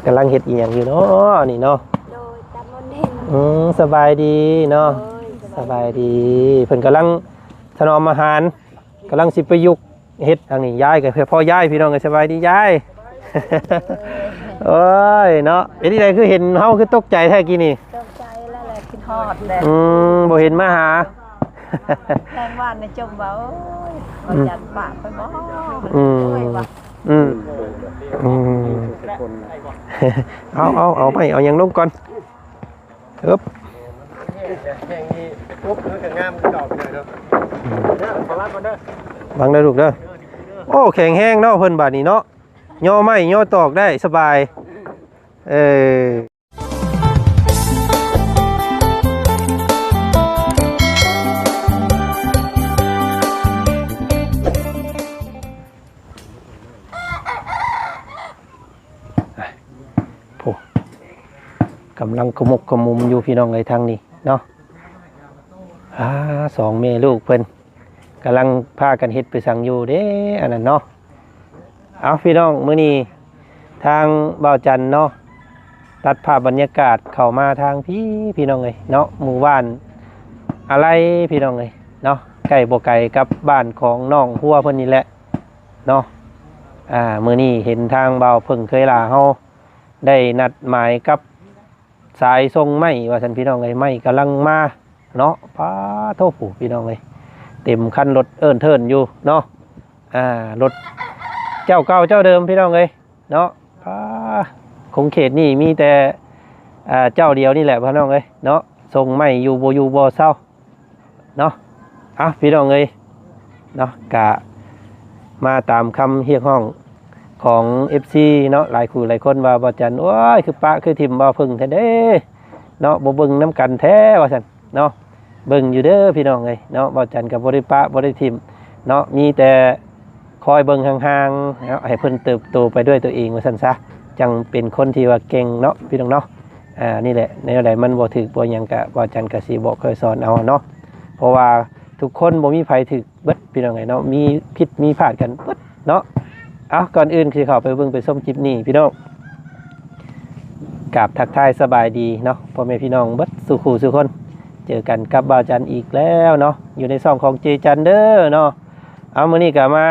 กำลังเฮ็ดอีหยังอยู่เนาะนี่เนาะโดยตามมันเห็นสบายดีเนาะสบายดีเพิ่นกำลังถนอมอาหารกำลังสิประยุกต์เฮ็ดทางนี้ยายก็เพื่อพ่อยายพี่น้องก็สบายดียายโอ้ยเนาะเป็นที่ใดคือเห็นเฮาคือตกใจแท้กี้นี่ตกใจแล้วแหละคิดฮอดแหละบ่เห็นมาหาแรงว่านในจมว่าโอ้ยบ่ยันปากไปบ่ว่ะเอาไปเอายังลงก่อนปึ๊บแข่งนี้ปุ๊บคือกับงามคือดอกเลยเนาะขอรับก่อนเด้อบังได้ลูกเด้อโอ้แข็งแห้งเนาะเพิ่นบาดนี้เนาะย่อไม้ย่อตอกได้สบายกำลังขมุกขมุมอยู่พี่น้องในทางนี้เนาะสองแม่ลูกเพิ่นกำลังพากันเฮ็ดไปสั่งอยู่เด้อันนั้นเนาะเอาพี่น้องมื้อนี้ทางบ่าวจันเนาะตัดภาพบรรยากาศเข้ามาทางพี่น้องเลยเนาะหมู่บ้านอะไรพี่น้องเลยเนาะใกล้บ่ไกลกับบ้านของน้องหัวเพิ่นนี่แหละเนาะมื้อนี้เห็นทางบ่าวเพิ่งเคยลาเฮาได้นัดหมายกับสายทรงไม้ว่าท่านพี่น้องเลยไม้กำลังมาเนาะป้าโทษผู้พี่น้องเลยเต็มคันรถเอิ้นเทินอยู่เนาะรถเจ้าเก่าเจ้าเดิมพี่น้องเลยเนาะป้าคงเขตนี่มีแต่เจ้าเดียวนี่แหละพี่น้องเลยเนาะทรงไม้อยู่บ่เศร้าเนาะพี่น้องเลยเนาะกะมาตามคำเรียกห้องของ FC เนาะหลายคู่หลายคนว่าบ่จันโอ้ยคือปะคือทิมบ่พึ่งแท้เด้เนาะบ่เบิ่งน้ำกันแท้ว่าซั่นเนาะเบิ่งอยู่เด้อพี่น้องเอ้ยเนาะบ่จันกับบ่ได้ปะบ่ได้ทิมเนาะมีแต่คอยเบิ่งห่างๆเนาะให้เพิ่นเติบโตไปด้วยตัวเองว่าซั่นซะจังเป็นคนที่ว่าเก่งเนาะพี่น้องเนาะนี่แหละในอะไรมันบ่ถูกบ่หยังก็บ่จันก็สิบอกเคยสอนเอาเนาะเพราะว่าทุกคนบ่มีไผถูกเบิดพี่น้องเอ้ยเนาะมีผิดมีพลาดกันเบิดเนาะก่อนอื่นคือเข้าไปเบิ่งไปส้มคลิปนี้พี่น้องกราบทักทายสบายดีเนาะพ่อแม่พี่น้องเบิดสู่คู่สู่คนเจอกันกับบ่าวจันอีกแล้วเนาะอยู่ในช่องของเจจันเด้อเนาะมื้อนี้ก็มา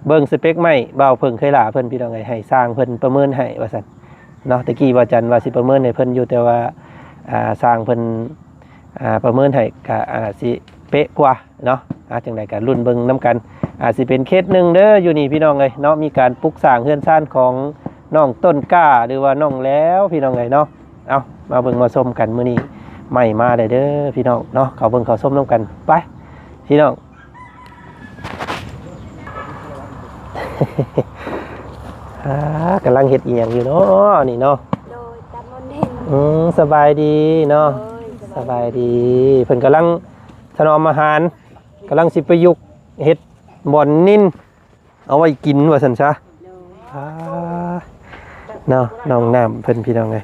เบิ่งสเปคใหม่บ่าวเพิ่งเคยลาเพิ่นพี่น้องให้สร้างเพิ่นประเมินให้ว่าซั่นเนาะตะกี้บ่าวจันว่าสิประเมินให้เพิ่นอยู่แต่ว่าสร้างเพิ่นประเมินให้ก็สิเป๊ะกว่าเนาะจังได๋ก็ลุ้นเบิ่งนํกันสิเป็นเคสหนึ่งเด้ออยู่นี่พี่น้องเลยเนาะมีการปลุกสร้างเฮือนซ่านของน้องต้นกล้าหรือว่าน้องแล้วพี่น้องเลยเนาะมาเบิ่งมาส้มกันมื้อนี้ใหม่มาเลยเด้อพี่น้องเนาะเขาเบิ่งเขาส้มน้ำกันไปพี่น้อง กำลังเฮ็ดอีหยังอยู่เนาะนี่เนาะโดยตามมันเห็นสบายดีเนาะสบายดีเพิ่นกำลังถนอมอาหารกำลังสิประยุกต์เฮ็ดบ่อนนิ่นเอาไว้กินว่าซั่นซะเนาะน้องน้ำเพิ่นพี่น้องเลย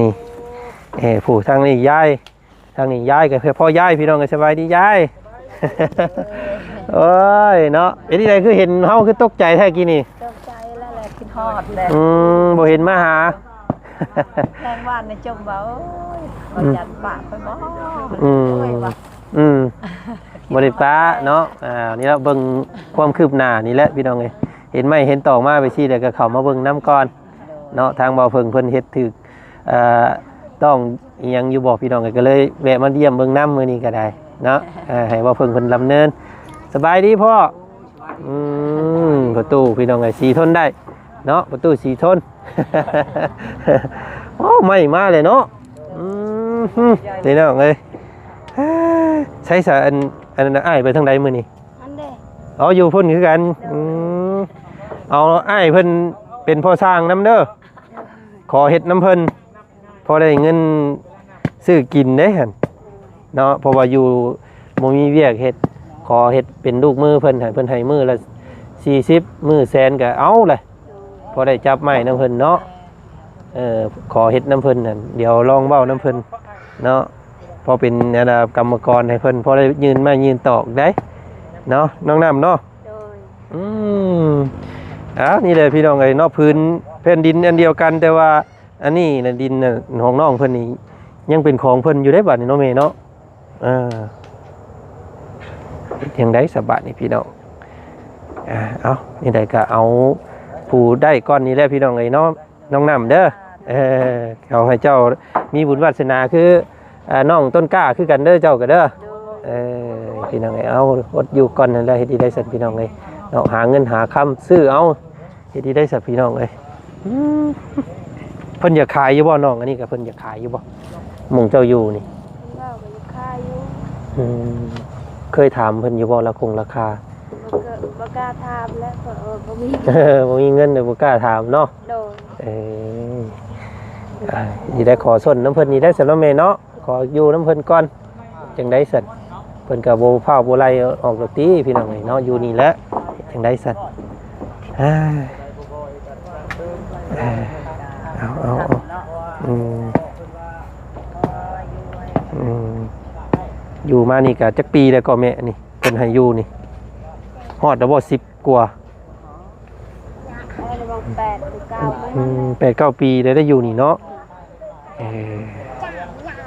นี่ผู้ทางนี้ยายทางนี้ยายก็เพื่อพ่อยายพี่น้องก็สบายดียายโอ้ยเนาะเป็นที่ใดคือเห็นเฮาคือตกใจแท้กี้นี่ตกใจแล้วแหละคิดฮอดแหละบ่เห็นมาหาแรงว่านในจมว่าโอ้ยบ่ยันปากไปบ่ว่ะบริป้าเนาะนี่แล้วเบิ่งความคืบหน้านี่แหละพี่น้องเอ้ยเห็นไหมเห็นต่อมาไปซี่เดี๋ยวก็เข้ามาเบิ่งน้ำก่อนเนาะทางบ่าวเพิ่งเพิ่นเฮ็ดถึกต้องอีหยังอยู่บ่พี่น้องก็เลยแวะมาเยี่ยมเบิ่งน้ำมื้อนี้ก็ได้เนาะให้บ่าวเพิ่งเพิ่นดำเนินสบายดีพ่อประตูพี่น้องเอ้ยสีทนได้เนาะประตูสีทนโอ้ไม่มาเลยเนาะพี่น้องเอ้ยใช้สารอันนั้นอ้ายไปทางใดมื้อนี้อันเด้อยู่พุ่นคือกันเอาอ้ายเพิ่นเป็นพ่อสร้างน้ำเด้อขอเฮ็ดน้ำเพิ่นพอได้เงินซื้อกินเด้หั่นเนาะเพราะว่าอยู่บ่มีเวียกเฮ็ดขอเฮ็ดเป็นลูกมือเพิ่นให้เพิ่นให้มื้อละ40มื้อแสนก็เอาเลยพอได้จับไม้น้ำเพิ่นเนาะขอเฮ็ดน้ำเพิ่นนั่นเดี๋ยวลองเว้าน้ำเพิ่นเนาะพอเป็นกรรมกรให้เพิ่นพอได้ยืนมายืนตอกได้เนาะน้องน้ำเนาะ นี่เลยพี่น้องเอ้ยเนาะพื้นแผ่นดินอันเดียวกันแต่ว่าอันนี้น่ะดินน่ะของน้องเพิ่นนี่ยังเป็นของเพิ่นอยู่ได้บัดนี่เนาะแม่เนาะยังได้สบายนี่พี่น้องเอานี่ได้ก็เอาผู้ได้ก้อนนี้แหละพี่น้องเอ้ยเนาะน้องน้ำเด้อเขาให้เจ้ามีบุญวาสนาคือน้องต้นกล้าคือกันเด้อเจ้าก็เด้อพี่น้องเอ้ยเอาอดอยู่ก่อนนั่นแหละเฮ็ดดีได้สัตว์พี่น้องเอ้ยเนาะหาเงินหาคำซื้อเอาเฮ็ดดีได้สัตว์พี่น้องเอ้ยเพิ่นอยากขายอยู่บ่น้องอันนี้ก็เพิ่นอยากขายอยู่บ่หม่องเจ้าอยู่นี่เราก็อยากขายอยู่เคยถามเพิ่นอยู่บ่ราคาบ่กล้าถามแล้วก็บ่มีบ่มีเงินเลยบ่กล้าถามเนาะโดยสิได้ขอส่วนน้ำเพิ่นนี่ได้ซั่นเนาะแม่เนาะขออยู่น้ำเพิ่นก่อนจังได๋ซั่นเพิ่นก็บ่พาบ่ไล่ออกดอกติพี่น้องเอ้ยเนาะอยู่นี่แหละจังได๋ซั่นเอาอยู่มานี่ก็จักปีแล้วก็แม่นี่เพิ่นให้อยู่นี่ฮอดแล้วบ่10กว่า8-9 ปีได้อยู่นี่เนาะ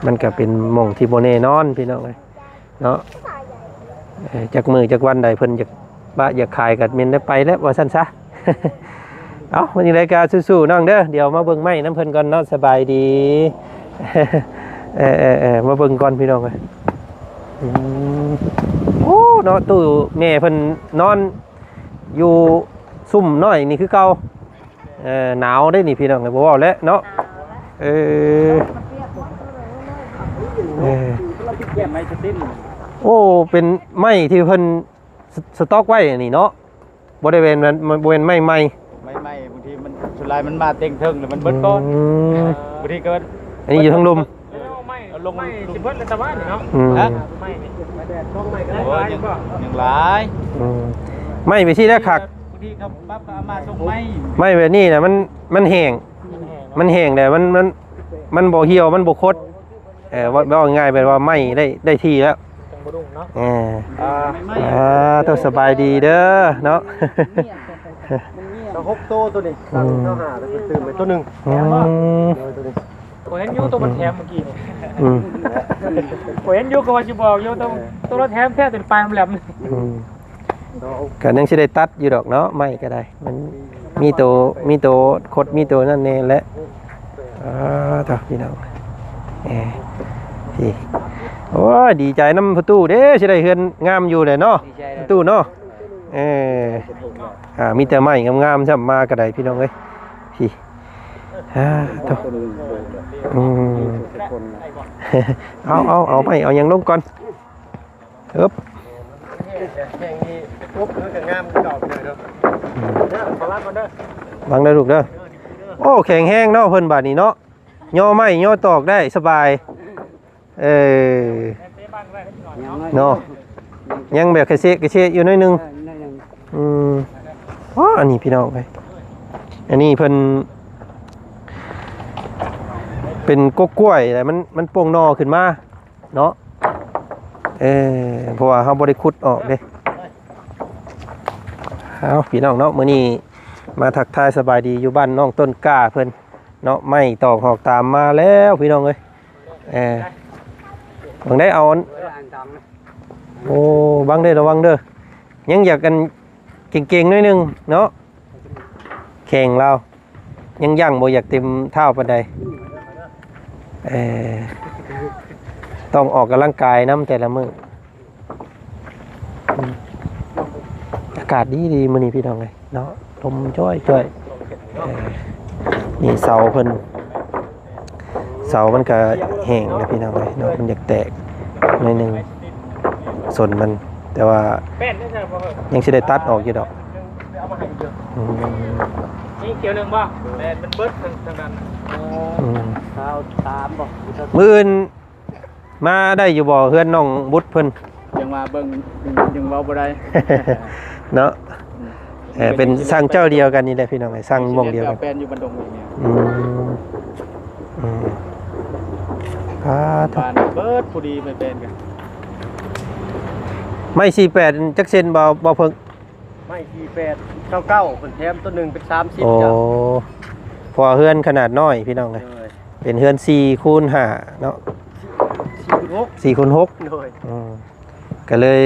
มันก็เป็นหม่องที่บ่แน่นอนพี่น้องเอ้ยเนาะจักมื้อจักวันใดเพิ่นอยากขายก็แม่นได้ไปแล้วว่าซั่นซะเอาวันนี้รายการสู้ๆน้องเด้อเดี๋ยวมาเบิ่งไม้น้ำเพิ่นก่อนเนาะสบายดีมาเบิ่งก่อนพี่น้องเอ้ยโอ้เนาะตู้แม่เพิ่นนอนอยู่ซุ่มน้อยนี่คือเก่าหนาวได้นี่พี่น้องบ่เว้าแล้วเนาะโอ้เป็นไม้ที่เพิ่นสต็อกไว้นี่เนาะบ่ได้เป็นบ่เป็นไม้ใหม่บางทีมันสุดท้ายมันมาเต็งเทิงแล้วมันเบิดก้อนบางทีก็อันนี้อยู่ทั้งลมลงไม่สิเบิดแล้วแต่ว่านี่เนาะไม่ต้องไม่ก็ได้อย่างหลายไม่ไปที่ได้คักบางทีครับปั๊บก็เอามาส่งไม่แบบนี้นะมันแห้งแต่มันบ่เหี่ยวมันบ่คดว่าง่ายแบบว่าไม่ได้ที่แล้วต้องสบายดีเด้อเนาะเรา6ตัวนี้เราหาแล้วตื่นไปตัวนึงเห็นยูตัวมันแถมเมื่อกี้นี่เห็นยูก็ว่าจะบอกยูตัวรถแถมแท้เป็นปลายมันแหลมก็ยังสิได้ตัดอยู่ดอกเนาะไม่ก็ได้มันมีตัวคดมีตัวนั่นเองแหละต่อพี่น้องพี่โอ้ยดีใจน้ำประตูเด้สิได้เฮือนงามอยู่เลยเนาะประตูเนาะมีแต่ไม้งามๆซ้ำมาก็ได้พี่น้องเอ้ยพี่ต่อเอาไปเอายังลงก่อนวางได้ลูกเด้อโอ้แข็งแห้งเนาะเพิ่นบาดนี้เนาะย่อไม้ย่อตอกได้สบายเนาะยังแบบกระเชะอยู่หน่อยนึงอันนี้พี่น้องไปอันนี้เพิ่นเป็นกกล้วยแต่มันโป่งนอขึ้นมาเนาะเพราะว่าเขาบริคุดออกเด้เอาพี่น้องเนาะมื้อนี้มาทักทายสบายดีอยู่บ้านน้องต้นกล้าเพิ่นเนาะไม่ตอกหอกตามมาแล้วพี่น้องเอ้ยบังได้เอาโอ้บังได้ระวังเด้อยังอยากกันเก่งๆหน่อยนึงเนาะแข่งเรายังบ่อยากเต็มเท่าปานใดต้องออกกำลังกายน้ำแต่ละมื้ออากาศดีมื้อนี้พี่น้องเอ้ยเนาะลมจ้อยนี่เสาเพิ่นเสามันก็แห้งนะพี่น้องเอ้ยเนาะมันอยากแตกหน่อยนึงส่วนมันแต่ว่ายังสิได้ตัดออกอยู่ดอกนี่เกี่ยวนึงบ่แม่นมันเบิดทั้งนั้นข้าวตามบ่มื้ออื่นมาได้อยู่บ่เฮือนน้องบุตรเพิ่นยังมาเบิ่งยังเว้าบ่ได้เนาะเป็นสร้างเจ้าเดียวกันนี่แหละพี่น้องไอ้สร้างวงเดียวกันเป็นอยู่บันดงนี่บ้านเบิดผู้ดีไปเป็นกันไม่48จักเซนบ่เพิ่ง ไม่4899เพิ่นแถมตัวหนึงเป็น30 โอ้ จ้ะ พอเฮือนขนาดน้อยพี่น้องเลยเป็นเฮือน4 คูณ 5เนาะ 4 4 คูณ 6 โดย ก็เลย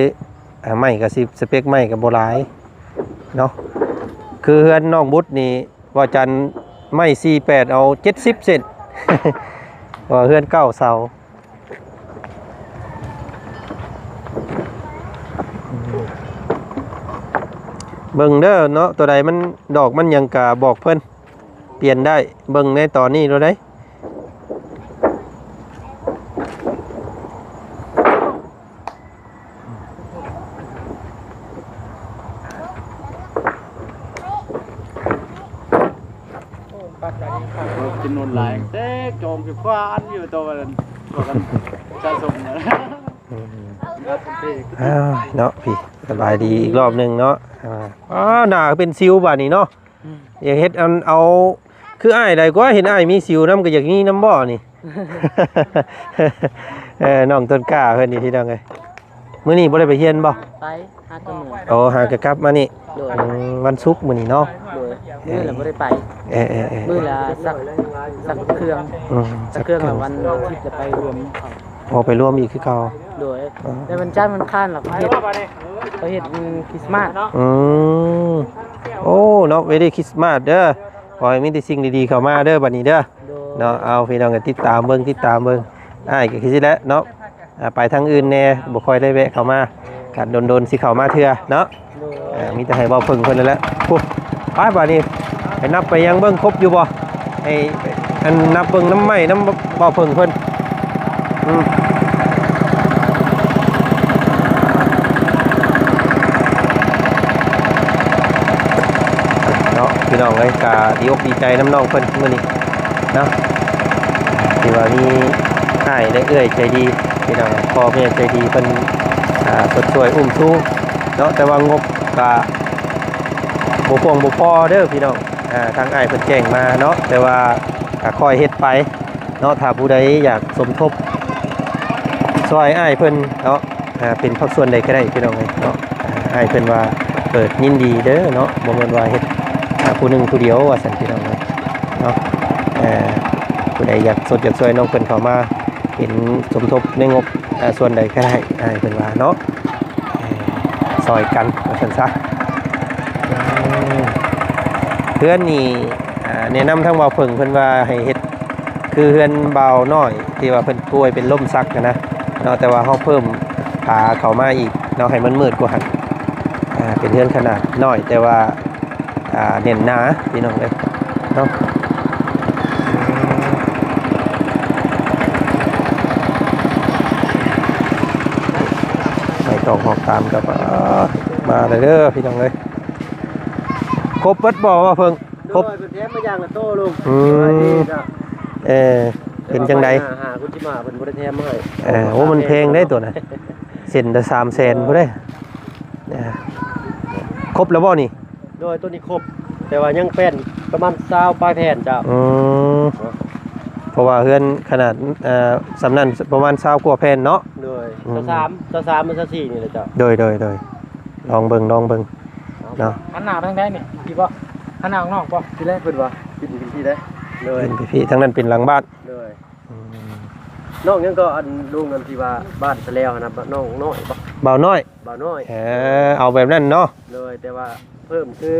ไม้ก็สิสเปคไม้ก็บ่หลายเนาะคือเฮือนน้องบุตรนี่ว่าจันไม้48เอา70เซน ว่าเฮือน9เสาเบิ่งเด้อเนาะตัวใดมันดอกมันยังกะบอกเพิ่นเปลี่ยนได้เบิ่งในตอนนี้เราได้จำนวนหลายเด็กโจมคือฟ้าอันอยู่ตัวกันสะสมนะ เนาะพี่สบายดีอีกรอบหนึงเนาะหน้าเป็นซิวบาดนี้เนาะอยากเฮ็ดเอาคืออ้ายใดก็เห็นอ้ายมีสิวน้ำก็อยากมีน้ำบ่อนี่ น้องต้นกล้าเพิ่นนี่พี่น้องเอ้ยมื้อนี้บ่ได้ไปเรียนบ่ ไปหาตัวมือ โอ้หากะกลับมานี่ โดย วันศุกร์มื้อนี้เนาะ โดยมือละไม่ได้ไป เออ มือละสักเครื่อง สักเครื่องละวันอาทิตย์จะไปรวมเขา พอไปร่วมอีกคือเก่า โดยแต่วันจันทร์วันข้านหรอกเขาเห็ดคริสต์มาส โอ้เนาะเวดีคริสต์มาสเด้อขอให้มีแต่สิ่งดีๆเข้ามาเด้อบัดนี้เด้อ โดย เนาะเอาพี่น้องก็ติดตามเบิ่งอ้ายก็คือสิแหละเนาะไปทางอื่นแน่บ่ค่อยได้แวะเข้ามากัดโดนๆสิเข้ามาเทื่อเนาะ โดย มีแต่ให้เว้าเพิ่งเพิ่นนั่นแหละปุ๊บไปบัดนี้ไปนับไปยังเบิ่งครบอยู่บ่ไอ้อันนับเบิ่งน้ำไม้น้ำเว้าเพิ่งเพิ่นเนาะพี่น้องเอ้ยก็ดีอกดีใจน้ำน้องเพิ่นมื้อนี้เนาะที่ว่ามีอ้ายและเอื้อยใจดีพี่น้องพ่อแม่ใจดีเพิ่นเพิ่นช่วยอุ้มชูเนาะแต่ว่างบก็บ่พวงบ่พอเด้อพี่น้องทางอ้ายเพิ่นแจ้งมาเนาะแต่ว่าก็ค่อยเฮ็ดไปเนาะถ้าผู้ใดอยากสมทบช่วยอ้ายเพิ่นเนาะเป็นภาคส่วนใดก็ได้พี่น้องเอ้ยเนาะอ้ายเพิ่นว่าเปิดยินดีเด้อเนาะบ่แม่นว่าเฮ็ดผู้หนึงผู้เดียวว่าซั่นพี่น้องเอ้ยเนาะผู้ใดอยากช่วยน้องเพิ่นเข้ามาเป็นสมทบในงบส่วนใดก็ได้อ้ายเพิ่นว่าเนาะซอยกันว่าซั่นซะเพื่อนนี่แนะนำทางบ่าวเพิ่งเพิ่นว่าให้เฮ็ดคือเฮือนบ่าวน้อยที่ว่าเพิ่นป่วยเป็นลมซักนะเนาะแต่ว่าเฮาเพิ่มผาเข้ามาอีกเนาะให้มันมืดกว่าหั่นเป็นเฮือนขนาดน้อยแต่ว่าเน้นหนาพี่น้องเอ้ยเนาะไม่ต้องหอกตามกับมาเลยเด้อพี่น้องเอ้ยครบเบิดบ่ว่าเพิ่งครบ เป็นแถมมาอย่างละโตลุง เป็นจังได หาคุณจิมาเป็นบ่ได้แถมมาให้ โอ้มันเพลงได้ตัวน่ะเส้นละ300,000บ่ได้ครบแล้วบ่นี่ โดยตัวนี้ครบแต่ว่ายังเป็นประมาณ20ปลายแผ่นจ้ะ เพราะว่าเฮือนขนาดสำนันประมาณ20กว่าแผ่นเนาะ โดย23มัน24นี่แหละจ้ะ โดยลองเบิ่งเนาะ หันหน้าไปทางใดนี่พี่บ่หันหน้าออกนอกบ่ ที่แรกเพิ่นว่าปิดที่ได้โดย เป็นพี่ๆทั้งนั้นเป็นหลังบ้าน โดยน้องยังก็อันลุงกันที่ว่าบ้านซะแล้วนะน้องน้อยบ่ เบาน้อย บ่าวน้อย เอาแบบนั้นเนาะ เลยแต่ว่าเพิ่มคือ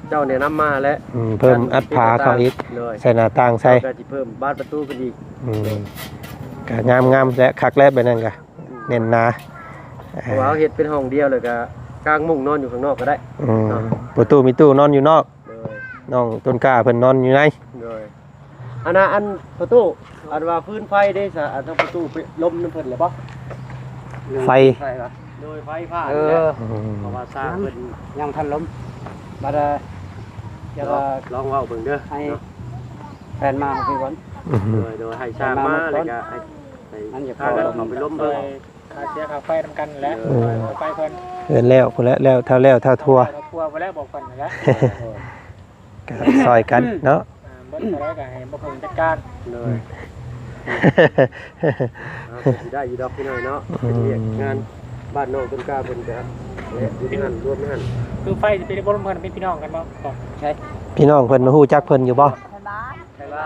เจ้าเนี่ยนำมาและ เพิ่มอัดผาเข้าอีก เลย ใส่หน้าต่างใส่ ก็สิเพิ่มบ้านประตูขึ้นอีก ก็งามและคักและแบบนั้นก็เน้นหนา เพราะว่าเฮ็ดเป็นห้องเดียวเลยก็กางมุ้งนอนอยู่ข้างนอกก็ได้ ประตูมีตู้นอนอยู่นอก เลย น้องต้นกล้าเพิ่นนอนอยู่ใน เลยอันน่ะอันประตูอันว่าพื้นไฟได้ซะอันทั้งประตูไปลมน้ำเพิ่นเลยบ่ ไฟ ล่ะโดยไฟฟ้า เอ นี่แห อ ละเพราะว่าสร้างเพิ่น ยังทันล้มบัดอย่า ลองเว้าเบิ่งเด้อ ให้แฟนมาพี่ก่อน โดยให้สร้างมาแล้วก็ให้ อันอย่า พากันเข้าไปล้มเบิ่ง ค่าเสียค่าไฟนำกันแล้วไฟเพิ่น เพิ่นแล้วพุ่นแล้วเท่าทั่ว ทัวร์ไปแล้วบอกเพิ่นแล้ว ก็ซอยกันเนาะ เบิ่งอะไรก็ให้บ่เพิ่นจัดการ เลยสิได้อยู่ดอกพี่น้อยเนาะเป็นเรียกงานบ้านนอกต้นกล้าเพิ่นก็ เป็นงานรวมงานคือไฟจะเป็นบ่ร่วมกันเป็นพี่น้องกันบ่ก่อน ใช่ พี่น้องเพิ่นฮู้จักเพิ่นอยู่บ่ ไทยบ้าน ใช่ว่า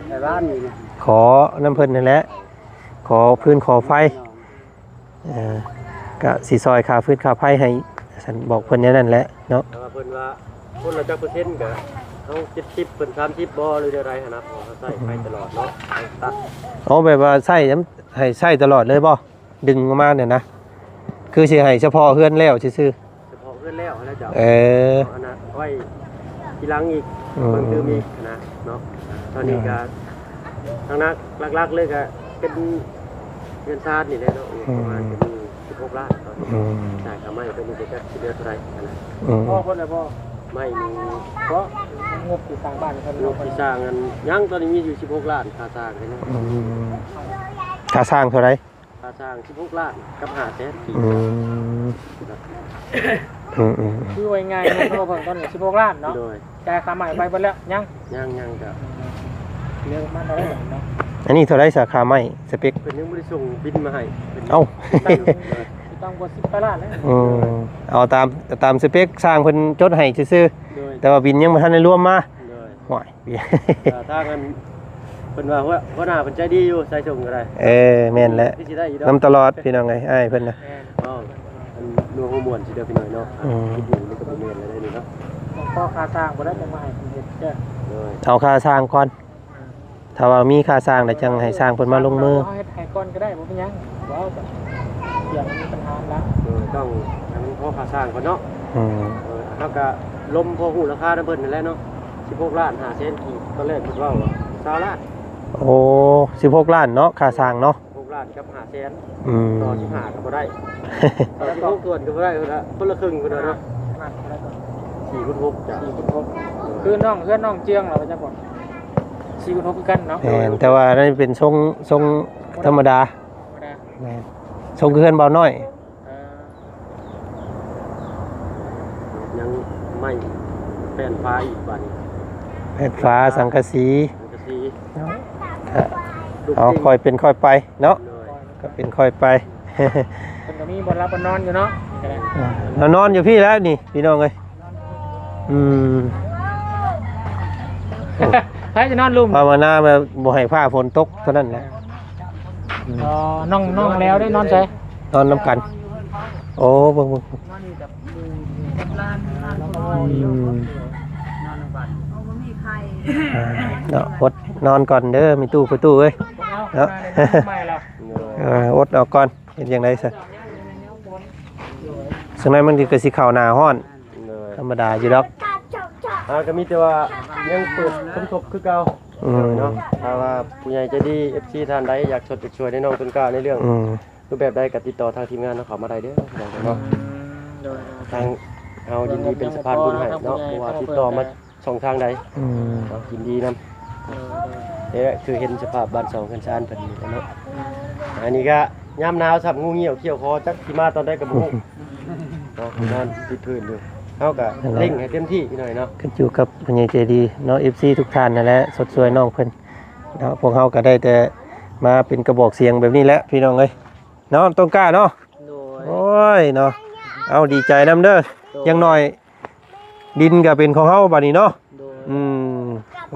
แต่บ้านนี่ ขอน้ำเพิ่นนั่นแหละขอพื้นขอไฟก็สิซอยค่าพื้นค่าไฟให้ฉันบอกเพิ่นอย่างนั้นแหละเนาะ แต่ว่าเพิ่นว่าคนละจักเปอร์เซ็นต์ก็เฮา70เพิ่น30บ่หรือใดๆหั่นนะเขาใส่ไฟตลอดเนาะตัด เอาแบบว่าใช้ให้ใช้ตลอดเลยบ่ดึงออกมาเนี่ยนะคือสิให้เฉพาะเฮือนแล้วซื่อ เฉพาะเพื่อนแล้วนะจ๊ะ เออ อันนั้นไว้ทีหลังอีกเพิ่มเติมอีกนะเนาะตอนนี้ก็ทางนักหลักๆเลยก็เป็นเงินซาดนี่แหละเนาะประมาณจะมี16ล้านตอนนี้จ่ายค่าไม้ไปนี่จะสิเดือนเท่าไหร่นะ พ่อคนละพ่อ ไม่มี เพราะงบที่สร้างบ้านครับ ลูกที่สร้างกันยังตอนนี้มีอยู่16ล้านค่าสร้างเลยนะ ค่าสร้างเท่าไหร่ ค่าสร้าง16ล้านกับ500,000ปี คือไว้ง่ายนะเพราะเพิ่นตอนนี้16ล้านเนาะ โดย จ่ายค่าใหม่ไปเบิดแล้วยัง ยังจ้ะ เรื่องมันอะไรเนาะ อันนี้เท่าไหร่สาขาไม้สเปค เพิ่นยังบ่ได้ส่งบินมาให้พิ่น เอ้า ต้องกว่า10ล้านแล้ว เอาตามสเปคสร้างเพิ่นจดให้ซื่อ โดย ๆแต่ว่าบินยังบ่ทันได้รวมมา โดย ห่วย ถ้ากันเป็นว่าหัวหน้าเป็นใจดีอยู่ใส่ส่งก็ได้ แม่นแล้ว ที่สิได้อยู่ดอก นำตลอดพี่น้องไงอ้ายเพิ่นน่ะ อ๋ออันนัวหัวม่วนสิเด้อพี่น้อยเนาะคิดอยู่นี่ก็บ่แม่นอะไรนี่เนาะ พ่อค่าสร้างบ่ได้จะมาให้เฮ็ดเด้อ โดย เอาค่าสร้างก่อนถ้าว่ามีค่าสร้างแล้วจังให้สร้างเพิ่นมาลงมือ เฮ็ดให้ก่อนก็ได้บ่เป็นหยังว้าวเดี๋ยวมีปัญหาละ โดยต้องให้มันพอค่าสร้างก่อนเนาะ อืม เฮาก็ลมพอฮู้ราคานำเพิ่นนั่นแหละเนาะ16ล้าน5เซนกี่ตอนแรกเพิ่นเว้าว่า20ล้าน โอ้16ล้านเนาะค่าสร้างเนาะ 16ล้านกับ5เซน ต่ต่อ15ก็บ่ได้ต่อ16ส่วนก็บ่ได้คนละครึ่งพุ่นเนาะ ขนาดอะไรก่อน 4/6จ้ะ 4/6คือน้องเพื่อนน้องเจียงเหรอว่าจังบ่4/6คือกันเนาะ แต่ว่านั่นเป็นทรงธรรมดา ธรรมดา แม่นทรงเพื่อนเบาน้อย ยังไม่แป้นฟ้าอีกบัดนี้ แผ่นฟ้าสังกะสี มันก็สิ เอาค่อยเป็นค่อยไปเนาะ เลย ก็เป็นค่อยไป เพิ่นก็มีบ่รับบ่นอนอยู่เนาะก็ได้ เรานอนอยู่พี่แล้วนี่พี่น้องเอ้ยอืม ใครจะนอนลุ่ม ภาวนาแบบบ่ให้ฟ้าฝนตกเท่านั้นแหละ อ๋อน้องแล้วได้นอนใส่ นอนน้ำกัน โอ้เบิ่ง นอนอยู่กับร้านๆอยู่อืม นอนบ้าน เอาบ่มีใคร เนาะอดนอนก่อนเด้อมีตู้ประตูเอ้ย เนาะไม่แล้ว อดเอาก่อนเฮ็ดจังได๋ซะซึ่งนั้นมันก็สิเข้าหน้าร้อน เลย ธรรมดาอยู่ดอก ก็มีแต่ว่ายังเปิดสมทบคือเก่า เนาะ ถ้าว่าผู้ใหญ่ใจดี FC ท่านใดอยากช่วยในน้องต้นกล้าในเรื่องรูปแบบใดก็ติดต่อทางทีมงานเนาะเข้ามาได้เด้อเนาะทางเอายินดีเป็นสะพานบุญให้เนาะเพราะว่าติดต่อมาช่องทางใดเนาะยินดีนำนี่คือเห็นสภาพบ้าน2คันชานเพิ่นนี่เนาะอันนี้ก็ยามหนาวสับงูเหี่ยวเขี้ยวคอจักสิมาตอนใดก็บ่ฮู้เนาะนอนติดพื้นอยู่เฮาก็เร่งให้เต็มที่หน่อยเนาะ ขึ้นอยู่กับผู้ใหญ่ใจดีเนาะ FC ทุกท่านนั่นแหละสดสวยน้องเพิ่นเนาะพวกเฮาก็ได้แต่มาเป็นกระบอกเสียงแบบนี้แหละพี่น้องเอ้ยเนาะต้องกล้าเนาะ โดย โอ้ยเนาะเอาดีใจนำเด้ออยังน้อยดินก็เป็นของเฮาบัดนี้เนาะ โดย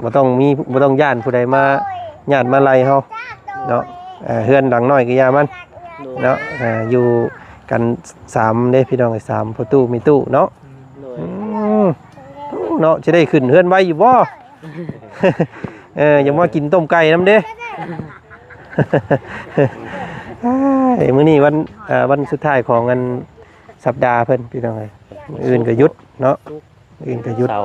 บ่ต้องย่านผู้ใดมาญาติมาไล่เฮาเนาะเฮือนหลังน้อยก็อย่ามันเนาะอยู่กัน3เด้พี่น้องเอ้ย3ประตูมีตู้เนาะ โดย เนาะจะได้ขึ้นเฮือนไว้อยู่บ่ ยังว่ากินต้มไก่น้ำเด้ มื้อนี้วันสุดท้ายของกันสัปดาห์เพิ่นพี่น้องเอ้ยมื้ออื่นก็หยุดเนาะมื้ออื่นก็หยุด เสา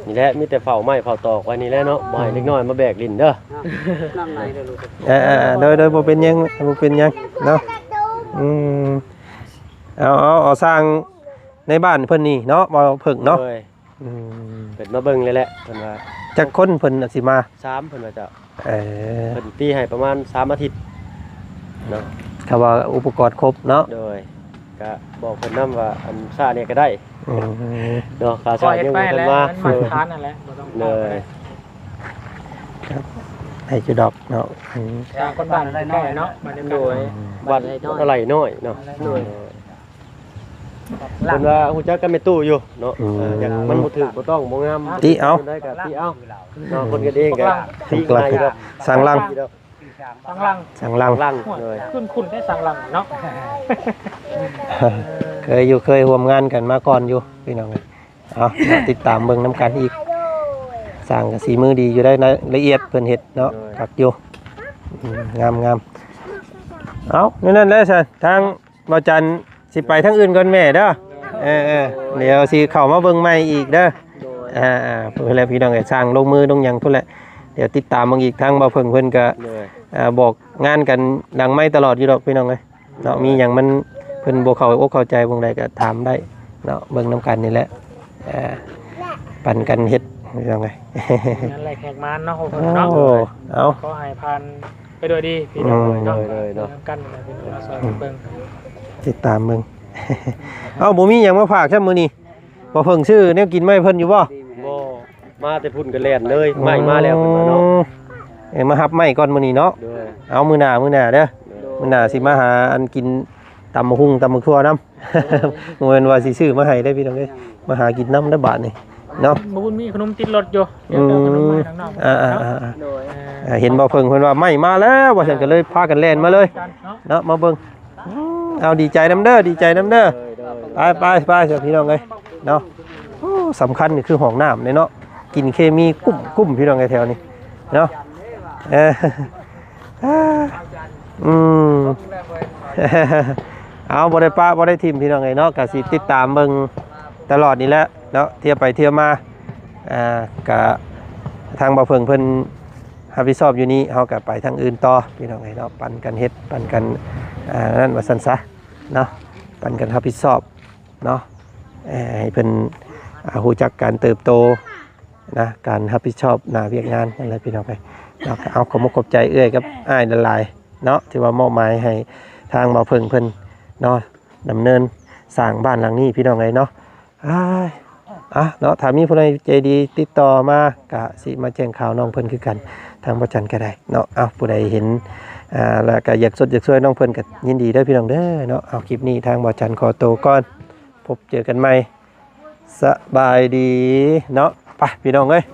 นี่แหละมีแต่เฝ้าไม้เฝ้าตอกไว้นี่แหละเนาะบ่ให้เล็กน้อยมาแบกลิ้นเด้อ นั่งไหนเด้อลูก โดยบ่เป็นหยังเนาะเอาสร้างในบ้านเพิ่นนี่เนาะบ่เพิ่งเนาะ เปิดมาเบิ่งเลยแหละเพิ่นว่า จักคนเพิ่นน่ะสิมา 3เพิ่นว่าจะ เเพิ่นตีให้ประมาณ3อาทิตย์เนาะ เขาว่าอุปกรณ์ครบเนาะ โดยก็บอกเพิ่นนํว่าอันซ่าเนี่ยก็ได้เนาะค่า ก็ ซ่า เฮ็ด ยัง ไป บ่ทัน แล้ว มา มันมาทานนั่นแหละบ่ต้อง เลย ให้จุดอกเนาะ ทางคนบ้านใกล้เนาะมาโดย วัดอะไรน้อยเนาะ โดย เพิ่นว่าฮู้จักกันแม่ตู้อยู่เนาะอยากมันบ่ถูกบ่ต้องบ่งาม ติเอา ได้ก็ติเอาเนาะคนกันเองก็ติ กลับ ให้ครับ สั่งลัง สังลัง สั่งลัง ลังเลย คุณได้สังลังเนาะ เคยร่วมงานกันมาก่อนอยู่พี่น้องเอ้ยเอาติดตามเบิ่งน้ำกันอีกสร้างก็สีมือดีอยู่ได้ละเอียดเพิ่นเฮ็ดเนาะคักอยู่งามเอานั่นแหละซั่นทางบ่จันสิไปทางอื่นก่อนแม่เด้อเดี๋ยวสิเข้ามาเบิ่งใหม่อีกเด้อเพิ่นแล้วพี่น้องเอ้ยสร้างลงมือลงหยังพุ่นแหละเดี๋ยวติดตามเบิ่งอีกทางบ่เพิ่งเพิ่นก็บอกงานกันดังไม่ตลอดอยู่ดอกพี่น้องเอ้ยเนาะมีหยังมันเพิ่นบ่เข้าอกเข้าใจวงใดก็ถามได้เนาะเบิ่งนํกันนี่แหละปั่นกันเฮ็ดพี่น้องเอ้ย นั่นแหละแขกมานเนาะเนาะ เอา ขอให้ผ่านไปโดยดีพี่น้องเนาะ เลยเนาะ กันเป็นตัวซอยเบิ่ง ติดตามมึง เอาบ่มีหยังมาฝากใช่มื้อนี้บ่เพิ่งซื้อแนวกินมาให้เพิ่นอยู่บ่ บ่มาแต่พุ่นก็แล่นเลยไม่มาแล้วเพิ่นว่าเนาะ มารับไม้ก่อนมื้อนี้เนาะ ด้วย เอามื้อหน้าเด้อมื้อหน้าสิมาหาอันกินตำบักหุ่งตำบักทั่วนํ บ่แม่นว่าสิซื้อมาให้ได้พี่น้องเอ้ยมาหากินน้ำได้บาทนี่เนาะ บ่บุญมีขนมติดรถอยู่เดี๋ยวเอาขนมมาทางนอกโดย เห็นบ่เพิ่งเพิ่นว่าไม่มาแล้วว่าฉันก็เลยพากันแล่นมาเลยเนาะมาเบิ่งเอาดีใจน้ำเด้อไปเถอะพี่น้องเอ้ยเนาะสำคัญนี่คือห้องน้ำเนาะกินเคมีกุ้มพี่น้องไอ้แถวนี้เนาะเอาบ่ได้ป้าบ่ได้ทีมพี่น้องไอ้เนาะก็สิติดตามเบิ่งตลอดนี่แหละเนาะเที่ยวไปเที่ยวมาก็ทางบ่เพิ่งเพิ่นรับผิดชอบอยู่นี่เฮาก็ไปทางอื่นต่อพี่น้องไอ้เนาะปั่นกันเฮ็ดปั่นกันนั่นว่าซั่นซะเนาะปั่นกันรับผิดชอบเนาะให้เพิ่นรู้จักการเติบโตนะการรับผิดชอบหน้าเวียกงานนั่นแหละพี่น้องไปเนาะเอาขอบคุณใจเอื้อยกับอ้ายหลายๆเนาะที่ว่ามอบหมายให้ทางบ่เพิ่งเพิ่นเนาะดำเนินสร้างบ้านหลังนี้พี่น้องไอ้เนาะเนาะถ้ามีผู้ใดใจดีติดต่อมากะสิมาแจ้งข่าวน้องเพิ่นคือกันทางบ่จันก็ได้เนาะผู้ใดเห็นแล้วก็อยากช่วยน้องเพิ่นก็ยินดีเด้อพี่น้องเด้อเนาะเอาคลิปนี้ทางบ่จันขอตัวก่อนพบเจอกันใหม่สบายดีเนาะไปพี่น้องเอ้ย